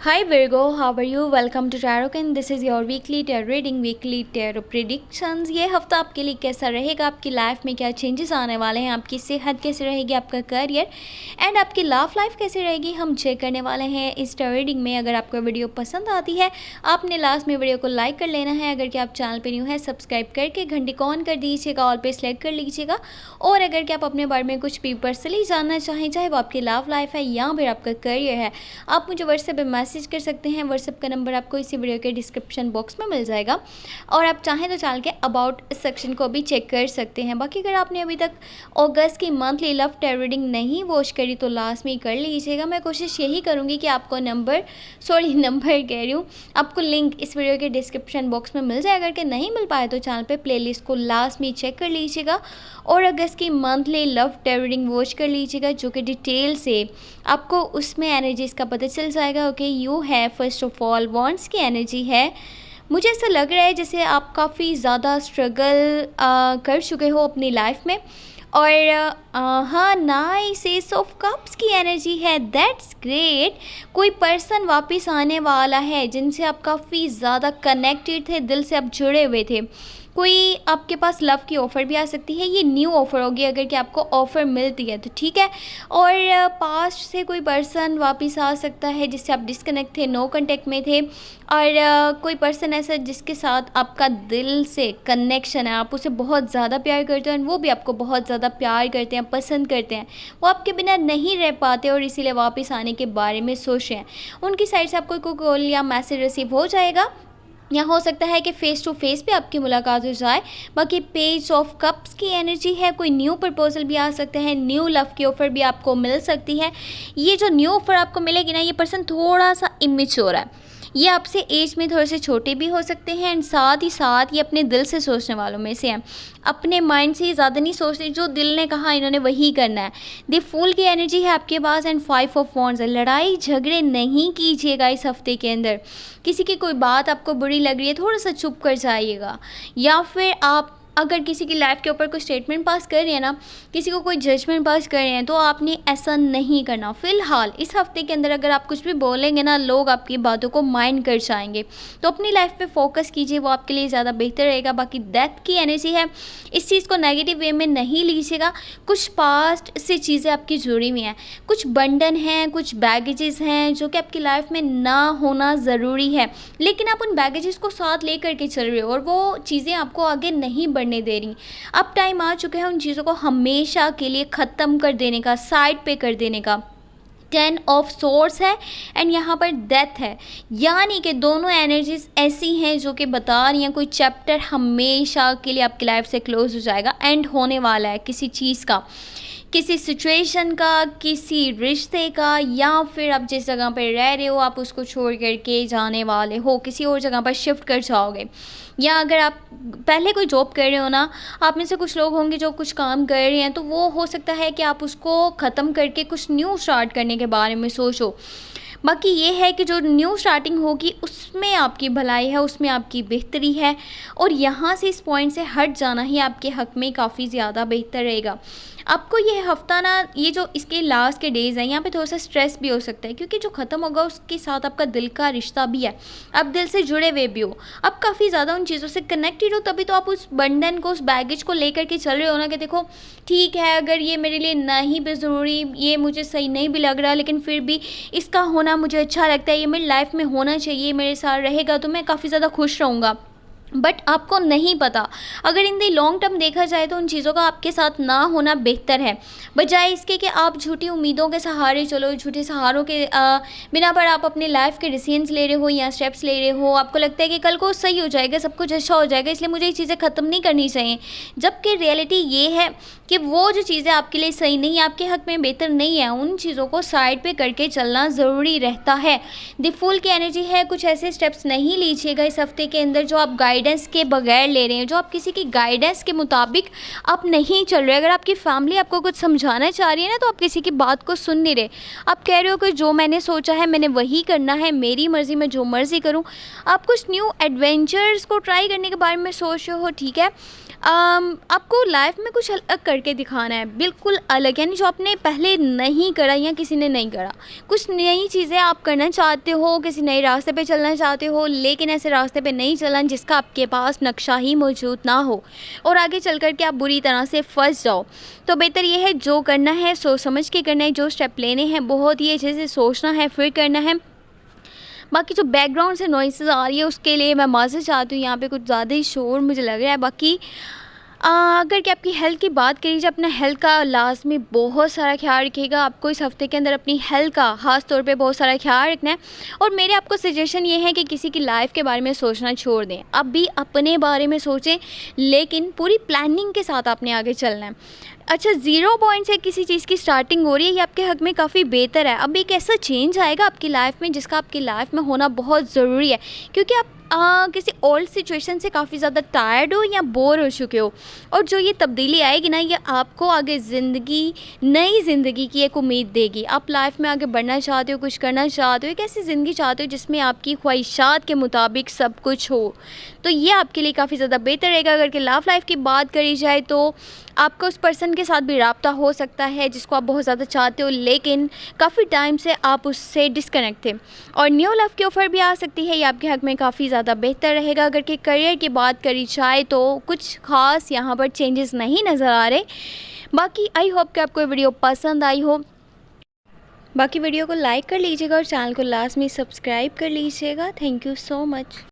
Hi Virgo, how are you? Welcome to Tarot and this is your weekly tarot reading, weekly tarot predictions। ये हफ्ता आपके लिए कैसा रहेगा, आपकी लाइफ में क्या चेंजेस आने वाले हैं, आपकी सेहत कैसे रहेगी, आपका करियर एंड आपकी लव लाइफ कैसे रहेगी, हम चेक करने वाले हैं इस tarot रीडिंग में। अगर आपको वीडियो पसंद आती है आपने लास्ट में वीडियो को लाइक कर लेना है। अगर कि आप चैनल पर न्यू है सब्सक्राइब करके घंटी को ऑन कर दीजिएगा, ऑल पे सेलेक्ट कर लीजिएगा। और अगर कि आप अपने बारे में कुछ भी पर्सनली जानना चाहें, चाहे वो आपकी लव लाइफ है या फिर आपका करियर है, आप मुझे व्हाट्सएप पर मैसेज कर सकते हैं। व्हाट्सएप का नंबर आपको इसी वीडियो के डिस्क्रिप्शन बॉक्स में मिल जाएगा और आप चाहें तो चैनल के अबाउट सेक्शन को भी चेक कर सकते हैं। बाकी अगर आपने अभी तक अगस्त की मंथली लव टैरो रीडिंग नहीं वॉच करी तो लास्ट में कर लीजिएगा। मैं कोशिश यही करूंगी कि आपको नंबर कह रही हूँ, आपको लिंक इस वीडियो के डिस्क्रिप्शन बॉक्स में मिल जाए। अगर कि नहीं मिल पाए तो चैनल पे प्लेलिस्ट को लास्ट में चेक कर लीजिएगा और अगस्त की monthly love tarot reading watch कर लीजिएगा, जो कि डिटेल से आपको उसमें एनर्जीज का पता चल जाएगा। ओके, यू है फर्स्ट ऑफ ऑल वॉन्ड्स की एनर्जी है। मुझे ऐसा लग रहा है जैसे आप काफ़ी ज़्यादा स्ट्रगल कर चुके हो अपनी लाइफ में। और हाँ, नाइस एस ऑफ कप्स की एनर्जी है, दैट्स ग्रेट। कोई पर्सन वापस आने वाला है जिनसे आप काफ़ी ज़्यादा कनेक्टेड थे, दिल से आप जुड़े हुए थे। कोई आपके पास लव की ऑफ़र भी आ सकती है, ये न्यू ऑफ़र होगी अगर कि आपको ऑफ़र मिलती है तो ठीक है। और पास्ट से कोई पर्सन वापस आ सकता है जिससे आप डिस्कनेक्ट थे, नो कांटेक्ट में थे। और कोई पर्सन ऐसा जिसके साथ आपका दिल से कनेक्शन है, आप उसे बहुत ज़्यादा प्यार करते हैं और वो भी आपको बहुत ज़्यादा प्यार करते हैं, पसंद करते हैं। वो आपके बिना नहीं रह पाते और इसीलिए वापस आने के बारे में सोच रहे हैं। उनकी साइड से आपको कोई कॉल या मैसेज रिसीव हो जाएगा या हो सकता है कि फ़ेस टू फेस पे आपकी मुलाकात हो जाए। बाकी पेज ऑफ कप्स की एनर्जी है, कोई न्यू प्रपोजल भी आ सकता है, न्यू लव की ऑफ़र भी आपको मिल सकती है। ये जो न्यू ऑफ़र आपको मिलेगी ना, ये पर्सन थोड़ा सा इमेच्योर है, ये आपसे एज में थोड़े से छोटे भी हो सकते हैं एंड साथ ही साथ ये अपने दिल से सोचने वालों में से हैं। अपने माइंड से ज़्यादा नहीं सोचते, जो दिल ने कहा इन्होंने वही करना है। द फूल की एनर्जी है आपके पास एंड 5 ऑफ वॉन्ड्स है। लड़ाई झगड़े नहीं कीजिएगा इस हफ्ते के अंदर। किसी की कोई बात आपको बुरी लग रही है, थोड़ा सा चुप कर जाइएगा। या फिर आप अगर किसी की लाइफ के ऊपर कोई स्टेटमेंट पास कर रहे हैं ना, किसी को कोई जजमेंट पास कर रहे हैं, तो आपने ऐसा नहीं करना। फ़िलहाल इस हफ्ते के अंदर अगर आप कुछ भी बोलेंगे ना, लोग आपकी बातों को माइंड कर जाएंगे, तो अपनी लाइफ पे फोकस कीजिए, वो आपके लिए ज़्यादा बेहतर रहेगा। बाकी डेथ की एनर्जी है, इस चीज़ को नेगेटिव वे में नहीं लीजिएगा। कुछ पास्ट से चीज़ें आपकी जुड़ी हुई हैं, कुछ बंधन हैं, कुछ बैगेजेस हैं जो कि आपकी लाइफ में ना होना ज़रूरी है, लेकिन आप उन बैगेजेस को साथ ले करके चल रहे हो और वो चीज़ें आपको आगे नहीं बढ़ने दे रही। अब टाइम आ चुका है उन चीज़ों को हमेशा के लिए ख़त्म कर देने का, साइड पे कर देने का। 10 ऑफ सोर्स है एंड यहाँ पर डेथ है, यानी कि दोनों एनर्जीज ऐसी हैं जो कि बता रही हैं कोई चैप्टर हमेशा के लिए आपकी लाइफ से क्लोज हो जाएगा, एंड होने वाला है किसी चीज़ का, किसी सिचुएशन का, किसी रिश्ते का, या फिर आप जिस जगह पर रह रहे हो आप उसको छोड़ करके जाने वाले हो, किसी और जगह पर शिफ्ट कर जाओगे। या अगर आप पहले कोई जॉब कर रहे हो ना, आप में से कुछ लोग होंगे जो कुछ काम कर रहे हैं, तो वो हो सकता है कि आप उसको ख़त्म करके कुछ न्यू स्टार्ट करने के बारे में सोचो। बाकी ये है कि जो न्यू स्टार्टिंग होगी उसमें आपकी भलाई है, उसमें आपकी बेहतरी है और यहाँ से इस पॉइंट से हट जाना ही आपके हक़ में काफ़ी ज़्यादा बेहतर रहेगा। आपको ये हफ़्ता ना, ये जो इसके लास्ट के डेज़ हैं, यहाँ पे थोड़ा सा स्ट्रेस भी हो सकता है क्योंकि जो ख़त्म होगा उसके साथ आपका दिल का रिश्ता भी है, आप दिल से जुड़े हुए भी हो, आप काफ़ी ज़्यादा उन चीज़ों से कनेक्टेड हो, तभी तो आप उस बंधन को, उस बैगेज को लेकर के चल रहे हो ना कि देखो ठीक है, अगर ये मेरे लिए नहीं भी ज़रूरी, ये मुझे सही नहीं भी लग रहा, लेकिन फिर भी इसका होना मुझे अच्छा लगता है, ये मेरी लाइफ में होना चाहिए, मेरे साथ रहेगा तो मैं काफ़ी ज़्यादा खुश रहूँगा। बट आपको नहीं पता, अगर इन दी लॉन्ग टर्म देखा जाए तो उन चीज़ों का आपके साथ ना होना बेहतर है, बजाय इसके कि आप झूठी उम्मीदों के सहारे चलो, झूठे सहारों के बिना पर आप अपनी लाइफ के डिसीजंस ले रहे हो या स्टेप्स ले रहे हो। आपको लगता है कि कल को सही हो जाएगा, सब कुछ अच्छा हो जाएगा, इसलिए मुझे ये चीज़ें ख़त्म नहीं करनी चाहिए, जबकि रियलिटी ये है कि वो जो चीज़ें आपके लिए सही नहीं, आपके हक़ में बेहतर नहीं है, उन चीज़ों को साइड पे करके चलना ज़रूरी रहता है। द फूल की एनर्जी है, कुछ ऐसे स्टेप्स नहीं लीजिएगा इस हफ्ते के अंदर जो आप गाइडेंस के बगैर ले रहे हैं, जो आप किसी की गाइडेंस के मुताबिक आप नहीं चल रहे। अगर आपकी फैमिली आपको कुछ समझाना चाह रही है ना, तो आप किसी की बात को सुन नहीं रहे, आप कह रहे हो कि जो मैंने सोचा है मैंने वही करना है, मेरी मर्ज़ी, मैं जो मर्ज़ी करूँ। आप कुछ न्यू एडवेंचर्स को ट्राई करने के बारे में सोच रहे हो, ठीक है, आपको लाइफ में कुछ अलग करके दिखाना है, बिल्कुल अलग, यानी जो आपने पहले नहीं करा या किसी ने नहीं करा। कुछ नई चीज़ें आप करना चाहते हो, किसी नए रास्ते पे चलना चाहते हो, लेकिन ऐसे रास्ते पे नहीं चलना जिसका आपके पास नक्शा ही मौजूद ना हो और आगे चल कर के आप बुरी तरह से फंस जाओ। तो बेहतर ये है, जो करना है सोच समझ के करना है, जो स्टेप लेने हैं बहुत ही अच्छे से सोचना है फिर करना है। बाकी जो बैकग्राउंड से नॉइसेस आ रही है उसके लिए मैं माफ़ी चाहती हूँ, यहाँ पे कुछ ज़्यादा ही शोर मुझे लग रहा है। बाकी अगर कि आपकी हेल्थ की बात करी जाए, अपना हेल्थ का लाज़मी बहुत सारा ख्याल रखिएगा। आपको इस हफ़्ते के अंदर अपनी हेल्थ का ख़ास तौर पे बहुत सारा ख्याल रखना है और मेरे आपको सजेशन ये है कि किसी की लाइफ के बारे में सोचना छोड़ दें। अब भी अपने बारे में सोचें, लेकिन पूरी प्लानिंग के साथ आपने आगे चलना है। अच्छा, ज़ीरो पॉइंट से किसी चीज़ की स्टार्टिंग हो रही है, ये आपके हक़ में काफ़ी बेहतर है। अब एक ऐसा चेंज आएगा आपकी लाइफ में जिसका आपकी लाइफ में होना बहुत ज़रूरी है, क्योंकि आप किसी ओल्ड सिचुएशन से काफ़ी ज़्यादा टायर्ड हो या बोर हो चुके हो और जो ये तब्दीली आएगी ना, ये आपको आगे ज़िंदगी, नई ज़िंदगी की एक उम्मीद देगी। आप लाइफ में आगे बढ़ना चाहते हो, कुछ करना चाहते हो, एक ऐसी ज़िंदगी चाहते हो जिसमें आपकी ख्वाहिशात के मुताबिक सब कुछ हो, तो ये आपके लिए काफ़ी ज़्यादा बेहतर रहेगा। अगर कि लव लाइफ की बात करी जाए तो आपको उस पर्सन के साथ भी राब्ता हो सकता है जिसको आप बहुत ज़्यादा चाहते हो, लेकिन काफ़ी टाइम से आप उससे डिस्कनेक्ट थे और न्यू लव की ऑफ़र भी आ सकती है। ये आपके हक़ में काफ़ी ज़्यादा बेहतर रहेगा। अगर कि करियर की बात करी जाए तो कुछ ख़ास यहाँ पर चेंजेस नहीं नज़र आ रहे। बाकी आई होप कि आपको ये वीडियो पसंद आई हो। बाकी वीडियो को लाइक कर लीजिएगा और चैनल को लास्ट में सब्सक्राइब कर लीजिएगा। Thank you so much.